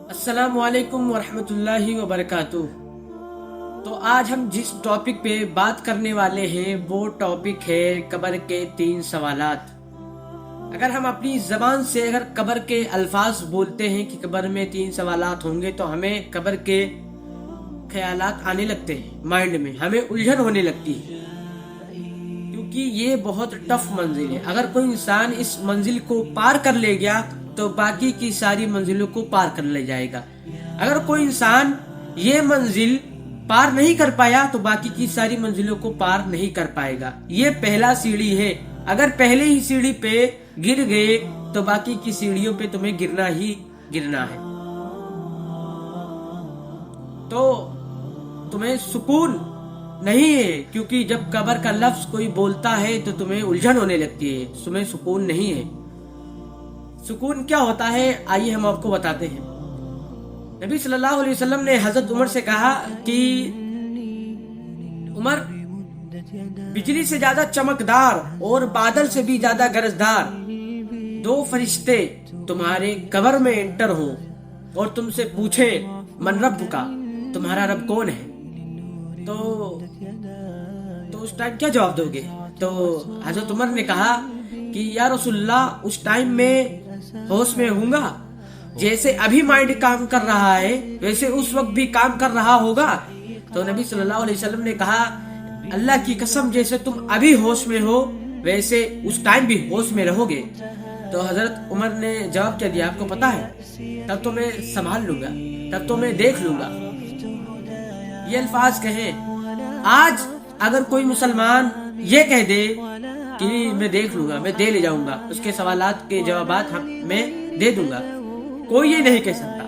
السلام علیکم ورحمۃ اللہ وبرکاتہ۔ تو آج ہم جس ٹاپک پہ بات کرنے والے ہیں وہ ٹاپک ہے قبر کے 3 سوالات۔ اگر ہم اپنی زبان سے قبر کے الفاظ بولتے ہیں کہ قبر میں 3 سوالات ہوں گے تو ہمیں قبر کے خیالات آنے لگتے ہیں، مائنڈ میں ہمیں الجھن ہونے لگتی ہے، کیونکہ یہ بہت ٹف منزل ہے۔ اگر کوئی انسان اس منزل کو پار کر لے گیا تو باقی کی ساری منزلوں کو پار کر لے جائے گا۔ اگر کوئی انسان یہ منزل پار نہیں کر پایا تو باقی کی ساری منزلوں کو پار نہیں کر پائے گا۔ یہ پہلا سیڑھی ہے، اگر پہلے ہی سیڑھی پہ گر گئے تو باقی کی سیڑھیوں پہ تمہیں گرنا ہی گرنا ہے۔ تو تمہیں سکون نہیں ہے، کیونکہ جب قبر کا لفظ کوئی بولتا ہے تو تمہیں الجھن ہونے لگتی ہے، تمہیں سکون نہیں ہے۔ سکون کیا ہوتا ہے آئیے ہم آپ کو بتاتے ہیں۔ نبی صلی اللہ علیہ وسلم نے حضرت عمر سے کہا کہ عمر، بجلی سے زیادہ چمکدار اور بادل سے بھی زیادہ گرجدار 2 فرشتے تمہارے قبر میں انٹر ہوں اور تم سے پوچھے من رب کا، تمہارا رب کون ہے، تو اس ٹائم کیا جواب دو گے؟ تو حضرت عمر نے کہا کہ یا رسول اللہ، اس ٹائم میں ہوش میں ہوں گا، جیسے ابھی مائنڈ کام کر رہا ہے ویسے اس وقت بھی کام کر رہا ہوگا؟ تو نبی صلی اللہ علیہ وسلم نے کہا اللہ کی قسم، جیسے تم ابھی ہوش میں ہو ویسے اس ٹائم بھی ہوش میں رہو گے۔ تو حضرت عمر نے جواب کیا دیا، آپ کو پتا ہے تب تو میں سنبھال لوں گا، تب تو میں دیکھ لوں گا۔ یہ الفاظ کہیں آج اگر کوئی مسلمان یہ کہہ دے کہ میں دیکھ لوں گا، میں دے لے جاؤں گا، اس کے سوالات کے جوابات میں دے دوں گا، کوئی یہ نہیں کہہ سکتا،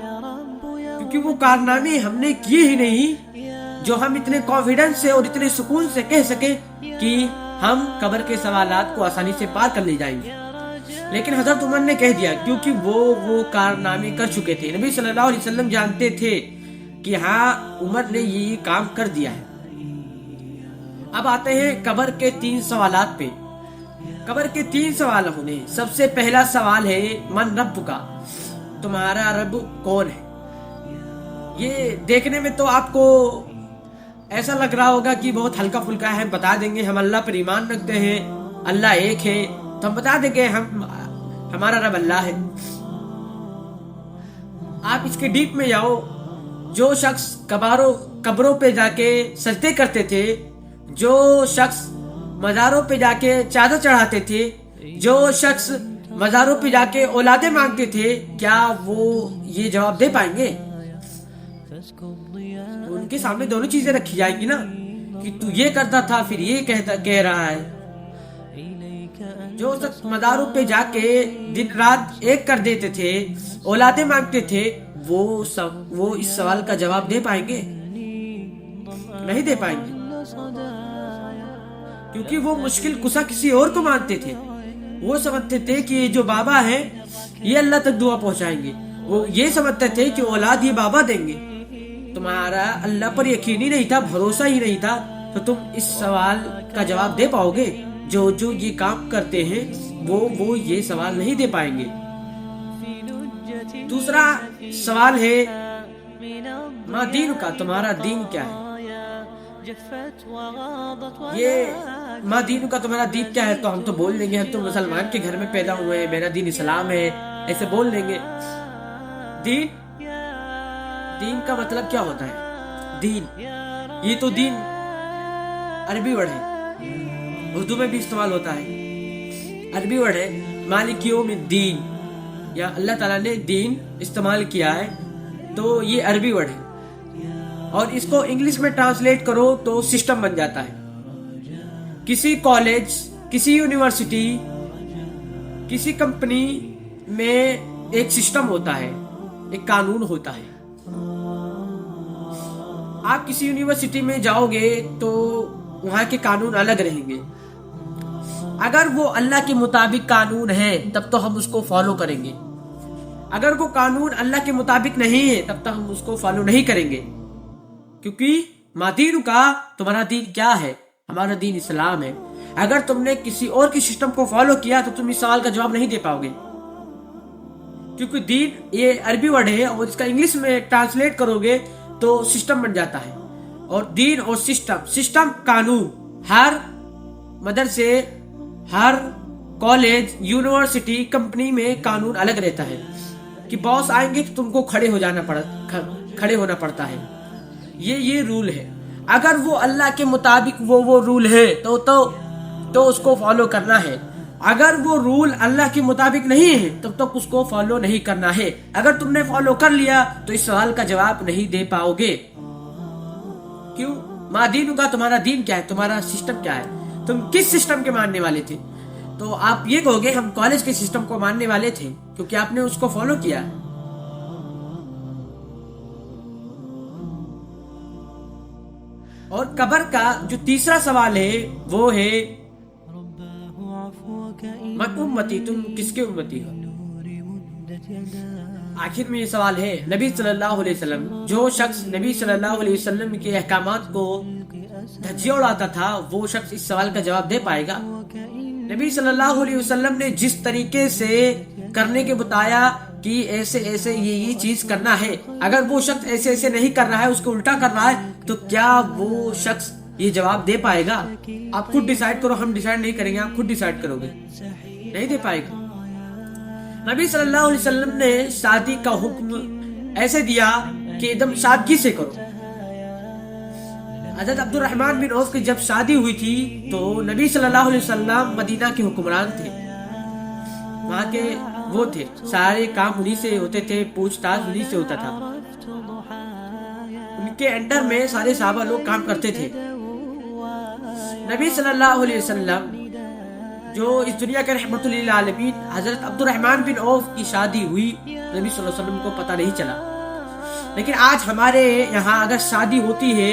کیونکہ وہ کارنامے ہم نے کیے ہی نہیں جو ہم اتنے کانفیڈنس سے اور اتنے سکون سے کہہ سکے کہ ہم قبر کے سوالات کو آسانی سے پار کر لے جائیں گے۔ لیکن حضرت عمر نے کہہ دیا، کیونکہ وہ کارنامے کر چکے تھے۔ نبی صلی اللہ علیہ وسلم جانتے تھے کہ ہاں عمر نے یہ کام کر دیا ہے۔ اب آتے ہیں قبر کے 3 سوالات پہ۔ قبر کے 3 سوال ہونے، سب سے پہلا سوال ہے من رب کا، تمہارا رب کون ہے؟ یہ دیکھنے میں تو آپ کو ایسا لگ رہا ہوگا کہ بہت ہلکا پھلکا ہے، بتا دیں گے ہم اللہ پر ایمان رکھتے ہیں، اللہ ایک ہے، تو ہم بتا دیں گے ہمارا رب اللہ ہے۔ آپ اس کے ڈیپ میں جاؤ، جو شخص قبروں پہ جا کے سجدے کرتے تھے، جو شخص مزاروں پہ جا کے چادر چڑھاتے تھے، جو شخص مزاروں پہ جا کے اولادیں مانگتے تھے، کیا وہ یہ جواب دے پائیں گے؟ ان کے سامنے دونوں چیزیں رکھی جائیں گی نا، کہ تو یہ کرتا تھا پھر یہ کہہ رہا ہے۔ جو شخص مزاروں پہ جا کے دن رات ایک کر دیتے تھے، اولادیں مانگتے تھے، وہ اس سوال کا جواب دے پائیں گے؟ نہیں دے پائیں گے، کیونکہ وہ مشکل کشا کسی اور کو مانتے تھے۔ وہ سمجھتے تھے کہ جو بابا ہے یہ اللہ تک دعا پہنچائیں گے، وہ یہ سمجھتے تھے کہ اولاد یہ بابا دیں گے۔ تمہارا اللہ پر یقین ہی نہیں تھا، بھروسہ ہی نہیں تھا، تو تم اس سوال کا جواب دے پاؤ گے؟ جو یہ کام کرتے ہیں وہ یہ سوال نہیں دے پائیں گے۔ دوسرا سوال ہے ما دین کا، تمہارا دین کیا ہے؟ یہ ما دین کا، تمہارا دین کیا ہے، تو ہم تو بول دیں گے ہم تو مسلمان کے گھر میں پیدا ہوئے ہیں، میرا دین اسلام ہے، ایسے بول دیں گے۔ دین کا مطلب کیا ہوتا ہے؟ دین، یہ تو دین عربی ورڈ ہے، اردو میں بھی استعمال ہوتا ہے، عربی ورڈ ہے مالک یوم الدین، یا اللہ تعالیٰ نے دین استعمال کیا ہے، تو یہ عربی ورڈ ہے، اور اس کو انگلش میں ٹرانسلیٹ کرو تو سسٹم بن جاتا ہے۔ کسی کالج، کسی یونیورسٹی، کسی کمپنی میں ایک سسٹم ہوتا ہے، ایک قانون ہوتا ہے۔ آپ کسی یونیورسٹی میں جاؤ گے تو وہاں کے قانون الگ رہیں گے، اگر وہ اللہ کے مطابق قانون ہے تب تو ہم اس کو فالو کریں گے، اگر وہ قانون اللہ کے مطابق نہیں ہے تب تو ہم اس کو فالو نہیں کریں گے، کیونکہ ما دین کا، تمہارا دین کیا ہے؟ ہمارا دین اسلام ہے۔ اگر تم نے کسی اور کی سسٹم کو فالو کیا تو تم اس سوال کا جواب نہیں دے پاؤ گے، کیونکہ دین یہ عربی ورڈ ہے اور اس کا انگلش میں ٹرانسلیٹ کرو گے تو سسٹم بن جاتا ہے. اور دین اور سسٹم قانون، ہر مدرسے، ہر کالج، یونیورسٹی، کمپنی میں قانون الگ رہتا ہے کہ باس آئیں گے تو تم کو کھڑے ہونا پڑتا ہے. یہ رول ہے. اگر وہ اللہ کے مطابق وہ رول ہے تو اس کو فالو کرنا ہے. اگر وہ رول اللہ کے مطابق نہیں ہے تب تک اس کو فالو نہیں کرنا ہے. اگر تم نے فالو کر لیا تو اس سوال کا جواب نہیں دے پاؤ گے. کیوں؟ ما دین کا، تمہارا دین کیا ہے، تمہارا سسٹم کیا ہے، تم کس سسٹم کے ماننے والے تھے. تو آپ یہ کہو گے ہم کالج کے سسٹم کو ماننے والے تھے کیونکہ آپ نے اس کو فالو کیا. اور قبر کا جو تیسرا سوال ہے وہ ہے من امتی، تم کس کے امتی ہو. آخر میں یہ سوال ہے نبی صلی اللہ علیہ وسلم. جو شخص نبی صلی اللہ علیہ وسلم کے احکامات کو دھجیہ اڑاتا تھا وہ شخص اس سوال کا جواب دے پائے گا. نبی صلی اللہ علیہ وسلم نے جس طریقے سے کرنے کے بتایا کہ ایسے یہ چیز کرنا ہے، اگر وہ شخص ایسے نہیں کر رہا ہے، اس کو الٹا کر رہا ہے، تو کیا وہ شخص یہ جواب دے پائے گا؟ آپ خود ڈیسائیڈ کرو، ہم ڈیسائیڈ نہیں کریں گے، آپ خود ڈیسائیڈ کرو گے. نہیں دے پائے گا. نبی صلی اللہ علیہ وسلم نے شادی کا حکم ایسے دیا کہ ایک دم سادگی سے کرو. حضرت عبد الرحمن بن عوف کی جب شادی ہوئی تھی تو نبی صلی اللہ علیہ وسلم مدینہ کے حکمران تھے، وہاں کے وہ تھے، سارے کام انہی سے ہوتے تھے، پوچھ تاچھ انہی سے ہوتا تھا. ان کے انڈر میں سارے صحابہ لوگ کام کرتے تھے. نبی صلی اللہ علیہ وسلم جو اس دنیا کے رحمت للعالمین، حضرت عبد الرحمن بن عوف کی شادی ہوئی، نبی صلی اللہ علیہ وسلم کو پتہ نہیں چلا. لیکن آج ہمارے یہاں اگر شادی ہوتی ہے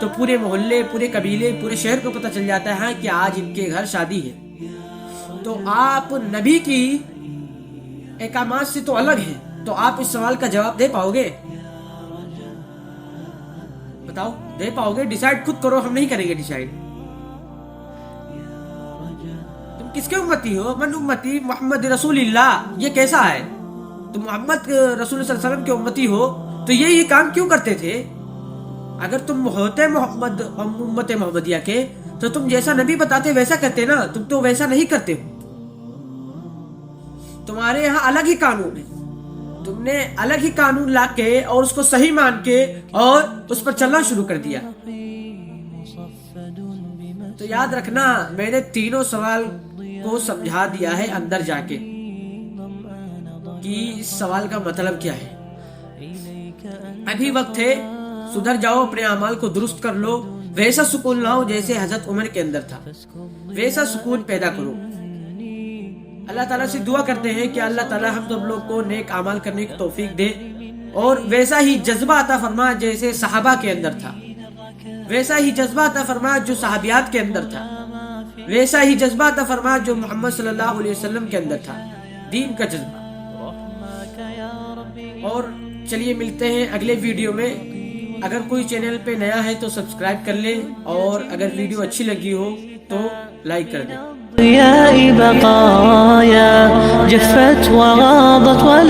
تو پورے محلے، پورے قبیلے، پورے شہر کو پتہ چل جاتا ہے کہ آج ان کے گھر شادی ہے. تو آپ نبی کی احکامات سے تو الگ ہیں، تو آپ اس سوال کا جواب دے پاؤ گے؟ بتاؤ، دے پاؤ گے؟ ڈیسائیڈ خود کرو، ہم نہیں کریں گے ڈیسائیڈ. تم کس کے امتی ہو؟ من امتی محمد رسول اللہ. یہ کیسا ہے؟ تم محمد رسول صلی اللہ علیہ وسلم کے امتی ہو تو یہ کام کیوں کرتے تھے؟ اگر تم ہوتے محمد امت محمدیہ کے تو تم جیسا نبی بتاتے ویسا کرتے نا. تم تو ویسا نہیں کرتے ہو. تمہارے یہاں الگ ہی قانون ہے. تم نے الگ ہی قانون لا کے اور اس کو صحیح مان کے اور اس پر چلنا شروع کر دیا. تو یاد رکھنا، میں نے تینوں سوال کو سمجھا دیا ہے اندر جا کے کہ اس سوال کا مطلب کیا ہے. ابھی وقت ہے، سدھر جاؤ، اپنے اعمال کو درست کر لو، ویسا سکون لاؤ جیسے حضرت عمر کے اندر تھا، ویسا سکون پیدا کرو. اللہ تعالیٰ سے دعا کرتے ہیں کہ اللہ تعالیٰ ہم سب لوگ کو نیک اعمال کرنے کی توفیق دے اور ویسا ہی جذبہ عطا فرما جیسے صحابہ کے اندر تھا، ویسا ہی جذبہ عطا فرما جو صحابیات کے اندر تھا، ویسا ہی جذبہ عطا فرما جو محمد صلی اللہ علیہ وسلم کے اندر تھا، دین کا جذبہ. اور چلیے ملتے ہیں اگلے ویڈیو میں. اگر کوئی چینل پہ نیا ہے تو سبسکرائب کر لیں اور اگر ویڈیو اچھی لگی ہو تو لائک کر دیں. ضياء بقايا جفت وغاضت ولا